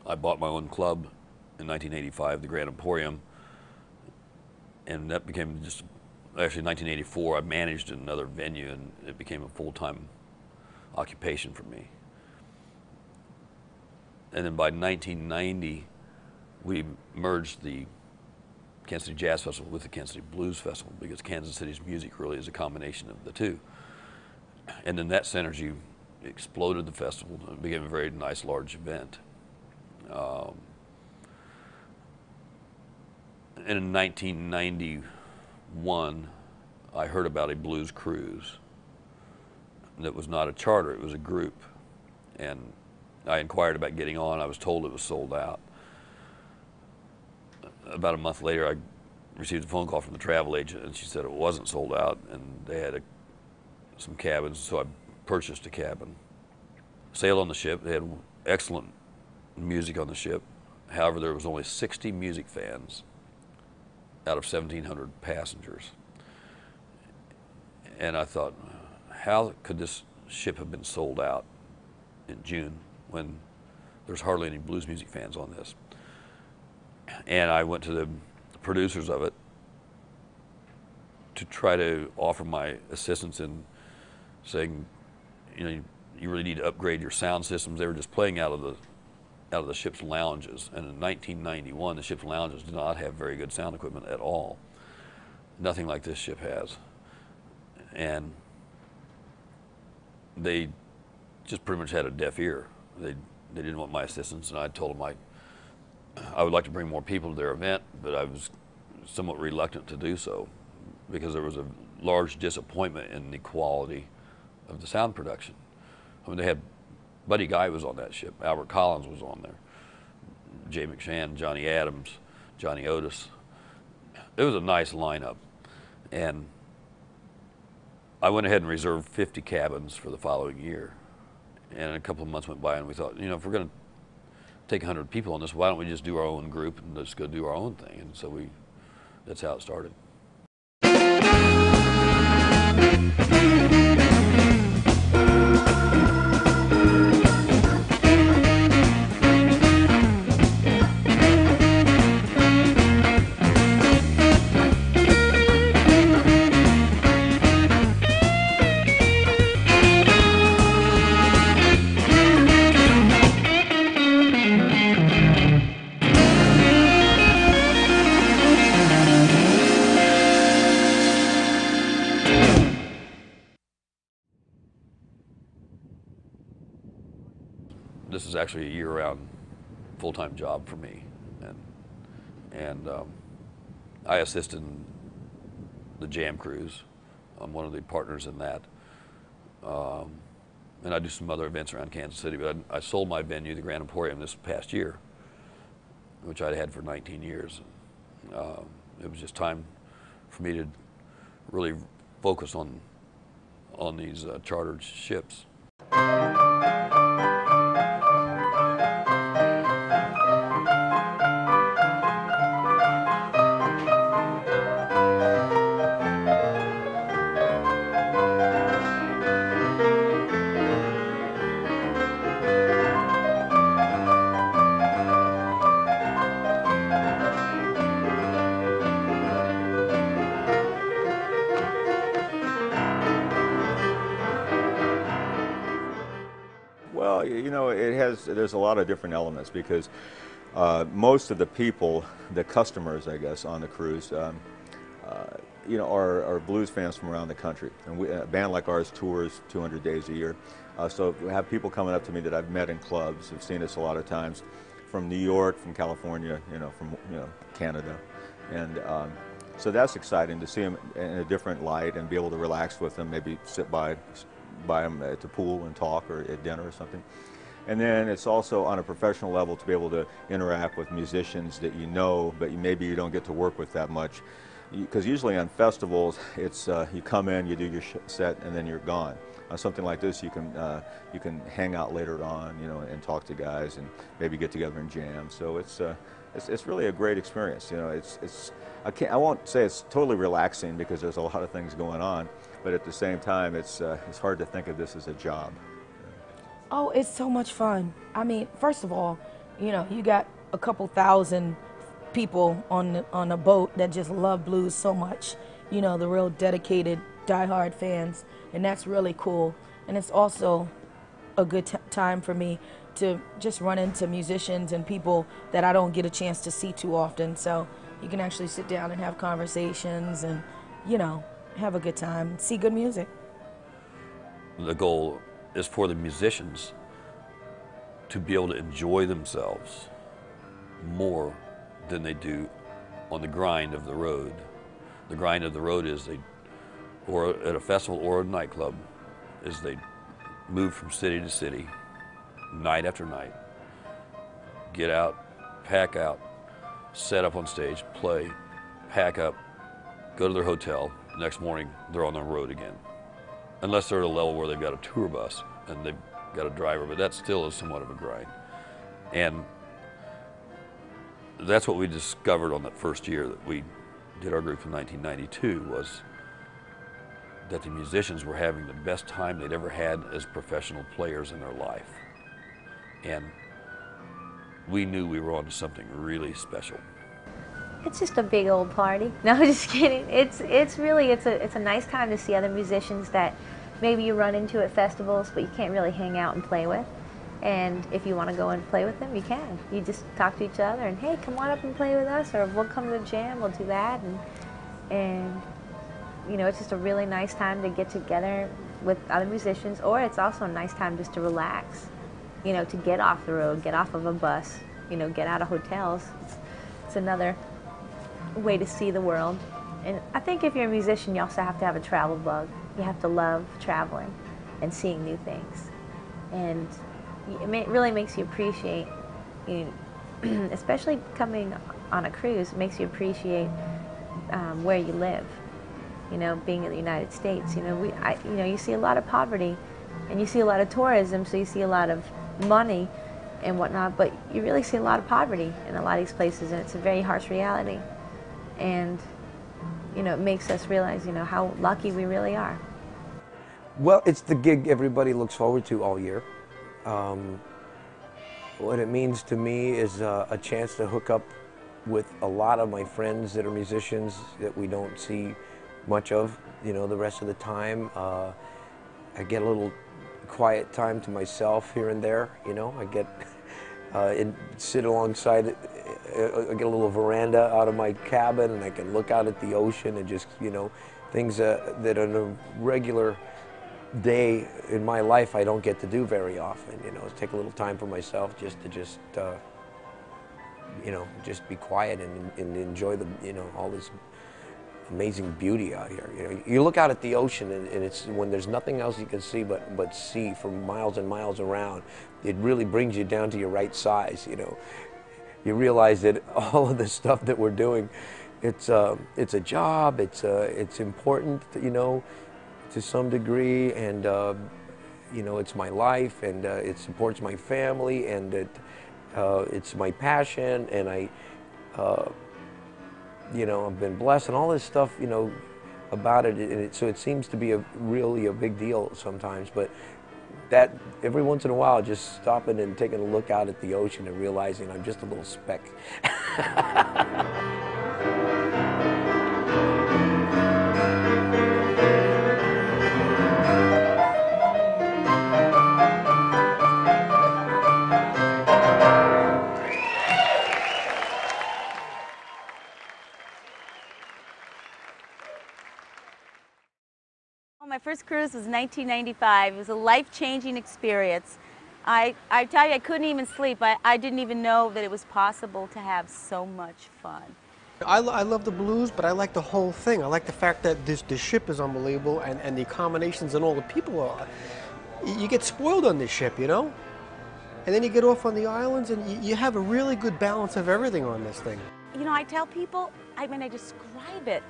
I bought my own club in 1985, the Grand Emporium, and that became just, actually in 1984, I managed another venue, and it became a full-time occupation for me. And then by 1990, we merged the Kansas City Jazz Festival with the Kansas City Blues Festival, because Kansas City's music really is a combination of the two. And then that synergy exploded the festival and became a very nice, large event. And in 1991, I heard about a blues cruise that was not a charter, it was a group. And I inquired about getting on. I was told it was sold out. About a month later, I received a phone call from the travel agent, and she said it wasn't sold out, and they had some cabins, so I purchased a cabin. Sailed on the ship. They had excellent music on the ship. However, there was only 60 music fans out of 1,700 passengers. And I thought, how could this ship have been sold out in June when there's hardly any blues music fans on this? And I went to the producers of it to try to offer my assistance in saying, you know, you really need to upgrade your sound systems. They were just playing out of the ship's lounges, and in 1991, the ship's lounges did not have very good sound equipment at all. Nothing like this ship has. And they just pretty much had a deaf ear. They didn't want my assistance, and I told them I would like to bring more people to their event, but I was somewhat reluctant to do so because there was a large disappointment in the quality of the sound production. I mean, they had Buddy Guy was on that ship, Albert Collins was on there, Jay McShann, Johnny Adams, Johnny Otis. It was a nice lineup, and I went ahead and reserved 50 cabins for the following year. And a couple of months went by, and we thought, you know, if we're going to take 100 people on this, why don't we just do our own group and just go do our own thing? And so that's how it started. This is actually a year-round full-time job for me, and I assist in the Jam Cruise. I'm one of the partners in that, and I do some other events around Kansas City. But I sold my venue, the Grand Emporium, this past year, which I'd had for 19 years. It was just time for me to really focus on these chartered ships. Well, you know, there's a lot of different elements because most of the people, the customers, I guess, on the cruise, you know, are blues fans from around the country. And a band like ours tours 200 days a year. So we have people coming up to me that I've met in clubs, have seen us a lot of times, from New York, from California, from Canada. And so that's exciting to see them in a different light and be able to relax with them, maybe sit by them at the pool and talk, or at dinner or something. And then it's also on a professional level to be able to interact with musicians that you know, but maybe you don't get to work with that much. Because usually on festivals, it's you come in, you do your set, and then you're gone. On something like this, you can hang out later on, and talk to guys and maybe get together and jam. So it's really a great experience. I won't say it's totally relaxing because there's a lot of things going on, but at the same time, it's hard to think of this as a job. Oh, it's so much fun. I mean, first of all, You know, you got a couple thousand people on a boat that just love blues so much. You know, the real dedicated, diehard fans, and that's really cool. And it's also a good time for me to just run into musicians and people that I don't get a chance to see too often. So you can actually sit down and have conversations and, you know, have a good time, see good music. The goal is for the musicians to be able to enjoy themselves more than they do on the grind of the road. The grind of the road is or at a festival or a nightclub, is they move from city to city, night after night, get out, pack out, set up on stage, play, pack up, go to their hotel. Next morning, they're on the road again. Unless they're at a level where they've got a tour bus and they've got a driver, but that still is somewhat of a grind. And that's what we discovered on that first year that we did our group in 1992, was that the musicians were having the best time they'd ever had as professional players in their life. And we knew we were on to something really special. It's just a big old party. No, I'm just kidding. It's a nice time to see other musicians that maybe you run into at festivals, but you can't really hang out and play with. And if you want to go and play with them, you can. You just talk to each other and, hey, come on up and play with us, or we'll come to the jam, we'll do that. And you know, it's just a really nice time to get together with other musicians, or it's also a nice time just to relax, you know, to get off the road, get off of a bus, you know, get out of hotels. It's another way to see the world. And I think if you're a musician, you also have to have a travel bug. You have to love traveling and seeing new things. And it really makes you appreciate, you know, especially coming on a cruise, it makes you appreciate where you live. You know, being in the United States, you know, you see a lot of poverty, and you see a lot of tourism, so you see a lot of money and whatnot, but you really see a lot of poverty in a lot of these places, and it's a very harsh reality. And, you know, it makes us realize, you know, how lucky we really are. Well, it's the gig everybody looks forward to all year. What it means to me is a chance to hook up with a lot of my friends that are musicians that we don't see much of, you know, the rest of the time. I get a little quiet time to myself here and there, you know. I get and sit alongside it. I get a little veranda out of my cabin, and I can look out at the ocean and just, you know, things that on a regular day in my life I don't get to do very often, you know. Take a little time for myself just to you know, just be quiet and enjoy the, you know, all this amazing beauty out here. You know, you look out at the ocean, and it's when there's nothing else you can see but sea for miles and miles around. It really brings you down to your right size. You know, you realize that all of the stuff that we're doing, it's a job. It's important, you know, to some degree, and you know, it's my life, and it supports my family, and it's my passion, and I. You know, I've been blessed, and all this stuff, you know, about it, so it seems to be really a big deal sometimes, but that every once in a while, just stopping and taking a look out at the ocean and realizing I'm just a little speck. My first cruise was 1995. It was a life-changing experience. I tell you, I couldn't even sleep. I didn't even know that it was possible to have so much fun. I love the blues, but I like the whole thing. I like the fact that the ship is unbelievable, and the accommodations and all the people are. You get spoiled on this ship, you know? And then you get off on the islands, and you have a really good balance of everything on this thing. You know, I tell people, I describe it.